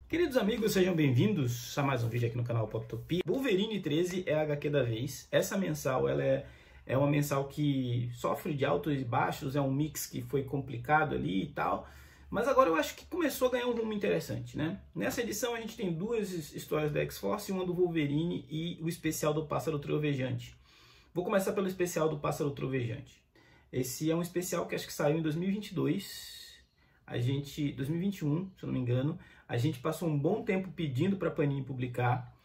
Queridos amigos, sejam bem-vindos a mais um vídeo aqui no canal Poptopia. Wolverine 13 é a HQ da vez. Essa mensal ela é uma mensal que sofre de altos e baixos, é um mix que foi complicado ali e tal. Mas agora eu acho que começou a ganhar um rumo interessante, né? Nessa edição a gente tem duas histórias da X-Force, uma do Wolverine e o especial do Pássaro Trovejante. Vou começar pelo especial do Pássaro Trovejante. Esse é um especial que acho que saiu em 2022. 2021, se eu não me engano, a gente passou um bom tempo pedindo para a Panini publicar.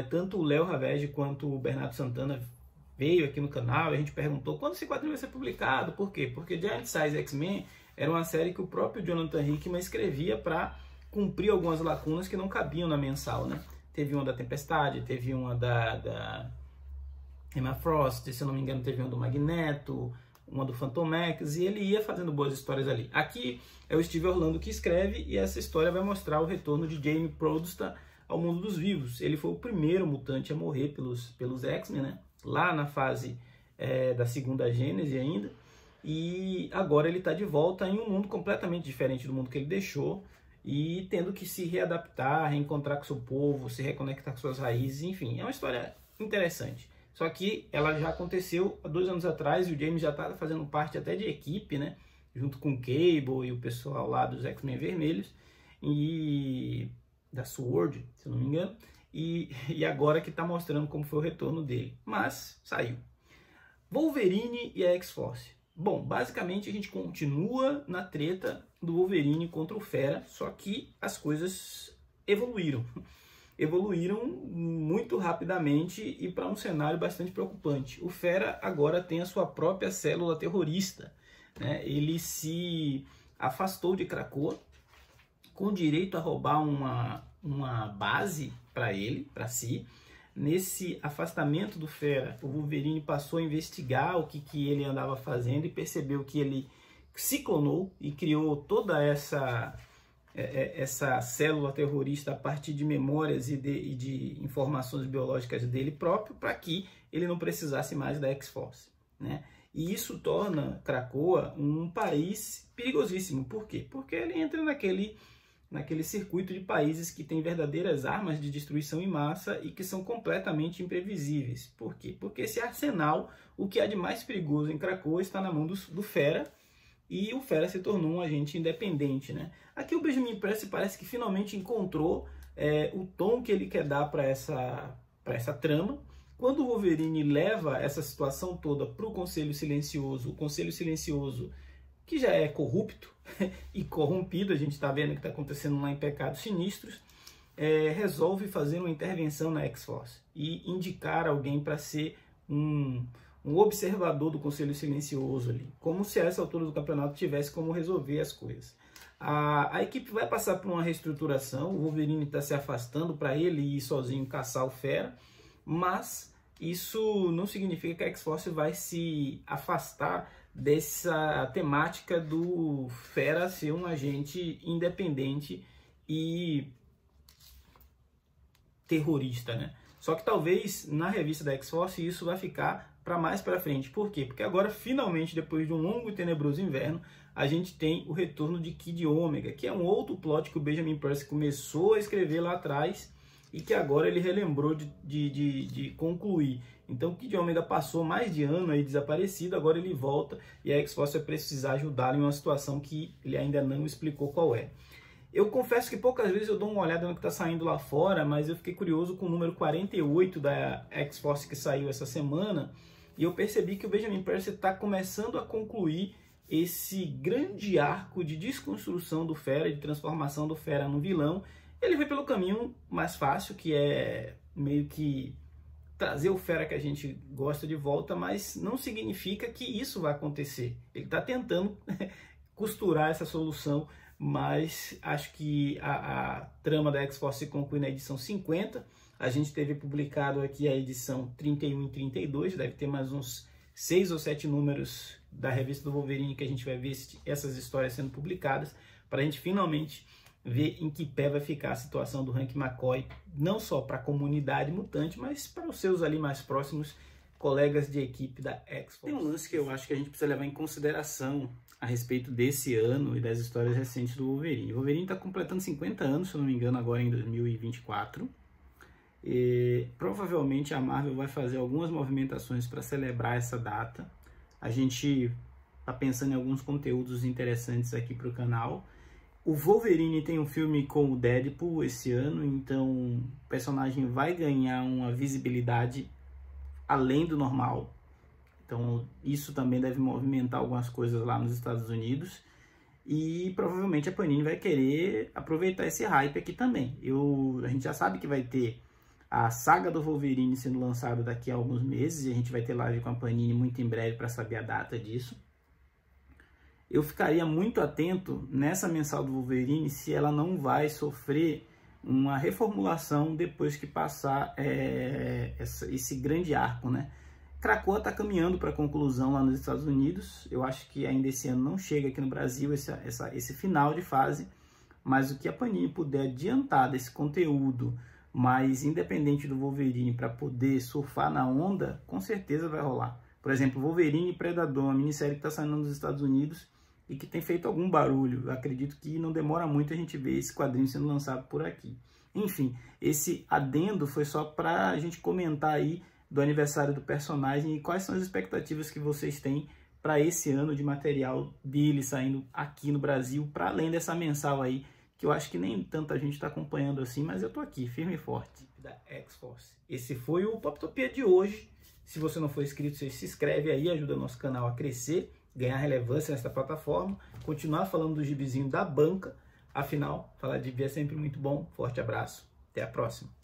Tanto o Léo Ravege quanto o Bernardo Santana veio aqui no canal e a gente perguntou quando esse quadrinho vai ser publicado. Por quê? Porque Giant Size X-Men era uma série que o próprio Jonathan Hickman escrevia para cumprir algumas lacunas que não cabiam na mensal, né? Teve uma da Tempestade, teve uma da Emma Frost, se eu não me engano teve uma do Magneto, uma do Fantomex, e ele ia fazendo boas histórias ali. Aqui é o Steve Orlando que escreve, e essa história vai mostrar o retorno de Jamie Prodster ao mundo dos vivos. Ele foi o primeiro mutante a morrer pelos X-Men, né? Lá na fase da segunda Gênese ainda, e agora ele está de volta em um mundo completamente diferente do mundo que ele deixou, e tendo que se readaptar, reencontrar com seu povo, se reconectar com suas raízes, enfim, é uma história interessante. Só que ela já aconteceu há 2 anos atrás e o James já está fazendo parte até de equipe, né? Junto com o Cable e o pessoal lá dos X-Men Vermelhos e da Sword, se eu não me engano. E agora que está mostrando como foi o retorno dele. Mas saiu. Wolverine e a X-Force. Bom, basicamente a gente continua na treta do Wolverine contra o Fera, só que as coisas evoluíram muito rapidamente e para um cenário bastante preocupante. O Fera agora tem a sua própria célula terrorista, né? Ele se afastou de Krakoa com direito a roubar uma base para si. Nesse afastamento do Fera, o Wolverine passou a investigar o que ele andava fazendo e percebeu que ele se clonou e criou toda essa célula terrorista a partir de memórias e de informações biológicas dele próprio, para que ele não precisasse mais da X-Force, né? E isso torna Krakoa um país perigosíssimo. Por quê? Porque ele entra naquele circuito de países que têm verdadeiras armas de destruição em massa e que são completamente imprevisíveis. Por quê? Porque esse arsenal, o que há de mais perigoso em Krakoa, está na mão do Fera, e o Fera se tornou um agente independente, né? Aqui o Benjamin Percy parece que finalmente encontrou o tom que ele quer dar para essa trama. Quando o Wolverine leva essa situação toda para o Conselho Silencioso, que já é corrupto e corrompido, a gente está vendo que está acontecendo lá em Pecados Sinistros, resolve fazer uma intervenção na X-Force e indicar alguém para ser um observador do Conselho Silencioso ali, como se a essa altura do campeonato tivesse como resolver as coisas. A equipe vai passar por uma reestruturação, o Wolverine está se afastando para ele ir sozinho caçar o Fera, mas isso não significa que a X-Force vai se afastar dessa temática do Fera ser um agente independente e terrorista, né? Só que talvez na revista da X-Force isso vai ficar para mais para frente. Por quê? Porque agora, finalmente, depois de um longo e tenebroso inverno, a gente tem o retorno de Kid Ômega, que é um outro plot que o Benjamin Percy começou a escrever lá atrás e que agora ele relembrou de concluir. Então, Kid Ômega passou mais de ano aí desaparecido, agora ele volta e a X-Force vai precisar ajudá-lo em uma situação que ele ainda não explicou qual é. Eu confesso que poucas vezes eu dou uma olhada no que está saindo lá fora, mas eu fiquei curioso com o número 48 da X-Force que saiu essa semana, e eu percebi que o Benjamin Percy está começando a concluir esse grande arco de desconstrução do Fera, de transformação do Fera no vilão. Ele vai pelo caminho mais fácil, que é meio que trazer o Fera que a gente gosta de volta, mas não significa que isso vai acontecer. Ele está tentando costurar essa solução, mas acho que a trama da X-Force se conclui na edição 50. A gente teve publicado aqui a edição 31 e 32, deve ter mais uns 6 ou 7 números da revista do Wolverine que a gente vai ver essas histórias sendo publicadas, para a gente finalmente ver em que pé vai ficar a situação do Hank McCoy, não só para a comunidade mutante, mas para os seus ali mais próximos colegas de equipe da X-Force. Tem um lance que eu acho que a gente precisa levar em consideração a respeito desse ano e das histórias recentes do Wolverine. O Wolverine está completando 50 anos, se eu não me engano, agora em 2024. E provavelmente a Marvel vai fazer algumas movimentações para celebrar essa data. A gente está pensando em alguns conteúdos interessantes aqui para o canal. O Wolverine tem um filme com o Deadpool esse ano, então o personagem vai ganhar uma visibilidade além do normal. Então isso também deve movimentar algumas coisas lá nos Estados Unidos. E provavelmente a Panini vai querer aproveitar esse hype aqui também. A gente já sabe que vai ter a saga do Wolverine sendo lançada daqui a alguns meses. E a gente vai ter live com a Panini muito em breve para saber a data disso. Eu ficaria muito atento nessa mensal do Wolverine se ela não vai sofrer uma reformulação depois que passar esse grande arco, né? Krakoa está caminhando para a conclusão lá nos Estados Unidos. Eu acho que ainda esse ano não chega aqui no Brasil esse final de fase, mas o que a Panini puder adiantar desse conteúdo mais independente do Wolverine para poder surfar na onda, com certeza vai rolar. Por exemplo, Wolverine e Predador, uma minissérie que está saindo nos Estados Unidos e que tem feito algum barulho. Eu acredito que não demora muito a gente ver esse quadrinho sendo lançado por aqui. Enfim, esse adendo foi só para a gente comentar aí do aniversário do personagem e quais são as expectativas que vocês têm para esse ano de material dele saindo aqui no Brasil, para além dessa mensal aí, que eu acho que nem tanta gente está acompanhando assim, mas eu tô aqui, firme e forte, da X-Force. Esse foi o Poptopia de hoje. Se você não for inscrito, você se inscreve aí, ajuda o nosso canal a crescer, ganhar relevância nessa plataforma, continuar falando do gibizinho da banca. Afinal, falar de gibi é sempre muito bom. Forte abraço, até a próxima.